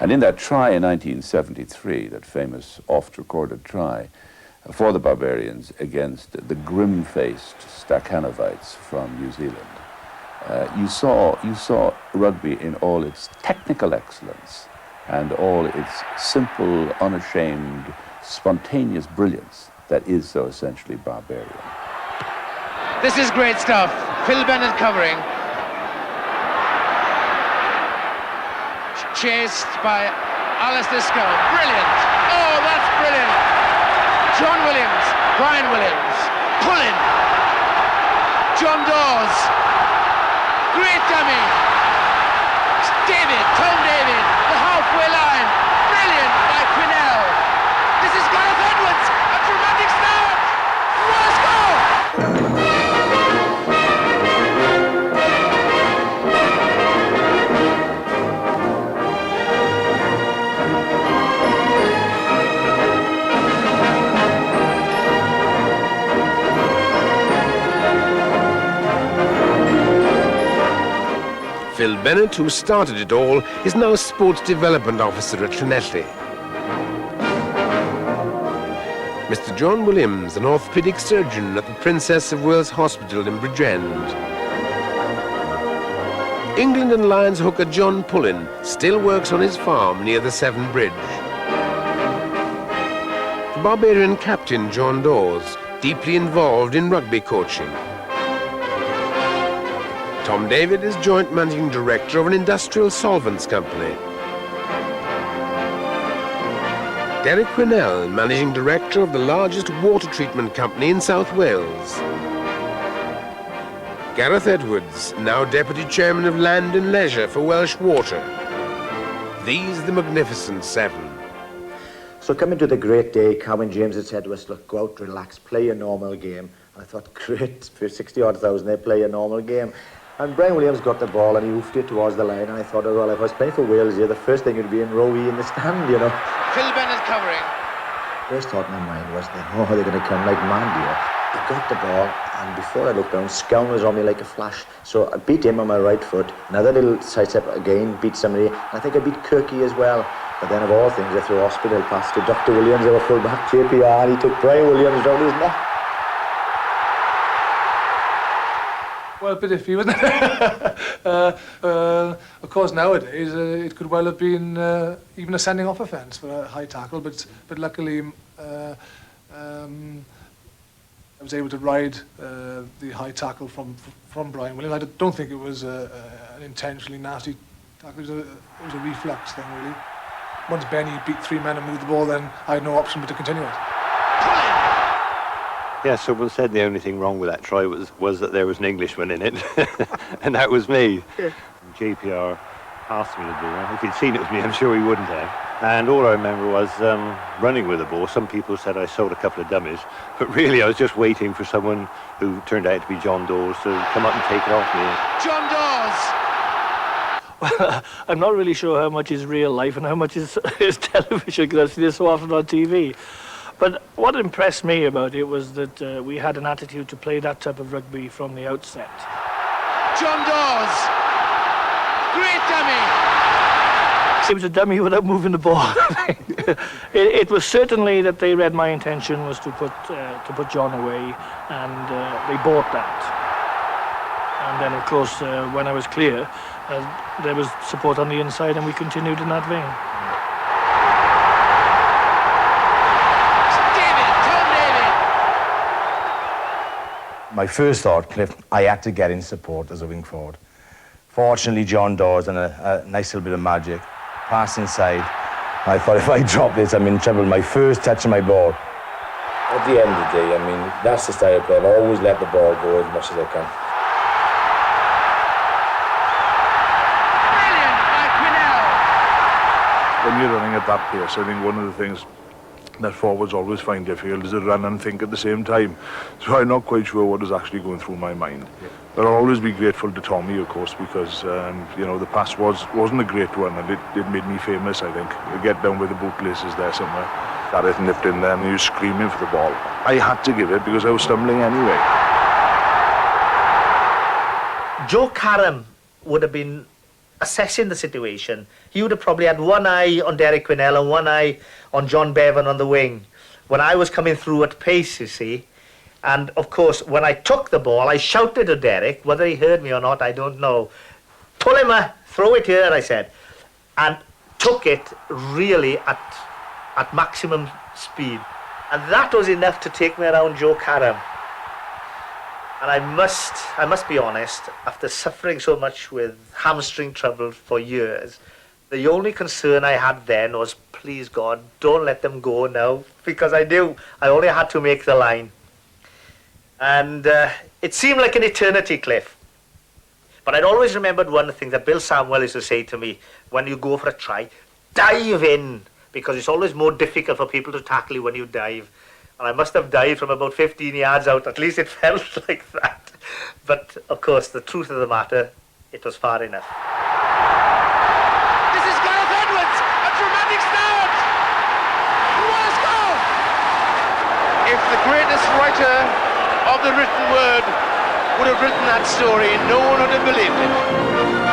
And in that try in 1973, that famous oft-recorded try for the Barbarians against the grim-faced Stakhanovites from New Zealand, you saw rugby in all its technical excellence and all its simple, unashamed, spontaneous brilliance that is so essentially Barbarian. This is great stuff. Phil Bennett covering. Chased by Alistair Scout. Brilliant. Oh, that's brilliant. John Williams, Brian Williams, pulling. John Dawes. Great dummy. David, Tom David, the halfway line. Brilliant by Quinnell. This is Gareth Edwards. A dramatic start. What a score! Phil Bennett, who started it all, is now Sports Development Officer at Llanelli. Mr. John Williams, an orthopaedic surgeon at the Princess of Wales Hospital in Bridgend. England and Lions hooker John Pullin still works on his farm near the Severn Bridge. The Barbarian captain John Dawes, deeply involved in rugby coaching. Tom David is joint managing director of an industrial solvents company. Derek Quinnell, managing director of the largest water treatment company in South Wales. Gareth Edwards, now deputy chairman of Land and Leisure for Welsh Water. These the magnificent seven. So coming to the great day, Cowan James had said to us, look, go out, relax, play a normal game. And I thought, great, for 60-odd thousand, they play a normal game. And Brian Williams got the ball and he hoofed it towards the line, and I thought, oh, well, if I was playing for Wales here, the first thing would be in row E in the stand, you know. Phil Bennett covering. First thought in my mind was, oh, they're going to come like mad here. I got the ball, and before I looked down, Scown was on me like a flash. So I beat him on my right foot. Another little sidestep again, beat somebody. And I think I beat Kirky as well. But then of all things, I threw a hospital pass to Dr. Williams, our full-back JPR, and he took Brian Williams round his neck. Well, a bit iffy, wasn't it? Of course, nowadays it could well have been even a sending off offence for a high tackle, but luckily I was able to ride the high tackle from Brian Williams. I don't think it was an intentionally nasty tackle. It was a reflex thing, really. Once Benny beat three men and moved the ball, then I had no option but to continue it. Yeah, someone said the only thing wrong with that try was that there was an Englishman in it, and that was me. Yeah. JPR asked me to do it. If he'd seen it was me, I'm sure he wouldn't have. And all I remember was running with the ball. Some people said I sold a couple of dummies, but really I was just waiting for someone who turned out to be John Dawes to come up and take it off me. John Dawes! Well, I'm not really sure how much is real life and how much is television, because I see this so often on TV. But what impressed me about it was that we had an attitude to play that type of rugby from the outset. John Dawes! Great dummy! It was a dummy without moving the ball. It was certainly that they read my intention was to put John away, and they bought that. And then, of course, when I was clear, there was support on the inside, and we continued in that vein. My first thought, Cliff, I had to get in support as a wing forward. Fortunately, John Dawes and a nice little bit of magic. Pass inside. I thought if I drop this, I'm in trouble. My first touch of my ball. At the end of the day, I mean, that's the style of play. I always let the ball go as much as I can. Brilliant by Quinnell! When you're running at that pace, I think one of the things that forwards always find difficult is to run and think at the same time. So I'm not quite sure what is actually going through my mind. Yeah. But I'll always be grateful to Tommy, of course, because you know, the pass wasn't a great one, and it made me famous, I think. You get down with the bootlaces there somewhere. Gareth nipped in there and he was screaming for the ball. I had to give it because I was stumbling anyway. Joe Karam would have been assessing the situation, he would have probably had one eye on Derek Quinnell and one eye on John Bevan on the wing when I was coming through at pace, you see. And of course, when I took the ball, I shouted to Derek, whether he heard me or not, I don't know. Pull him, throw it here, I said. And took it really at maximum speed. And that was enough to take me around Joe Karam. And I must be honest, after suffering so much with hamstring trouble for years, the only concern I had then was, please God, don't let them go now, because I knew I only had to make the line. And it seemed like an eternity, Cliff. But I'd always remembered one thing that Bill Samwell used to say to me, when you go for a try, dive in, because it's always more difficult for people to tackle you when you dive. And I must have dived from about 15 yards out, at least it felt like that. But of course, the truth of the matter, it was far enough. This is Gareth Edwards, a dramatic start! What a goal! If the greatest writer of the written word would have written that story, no one would have believed it.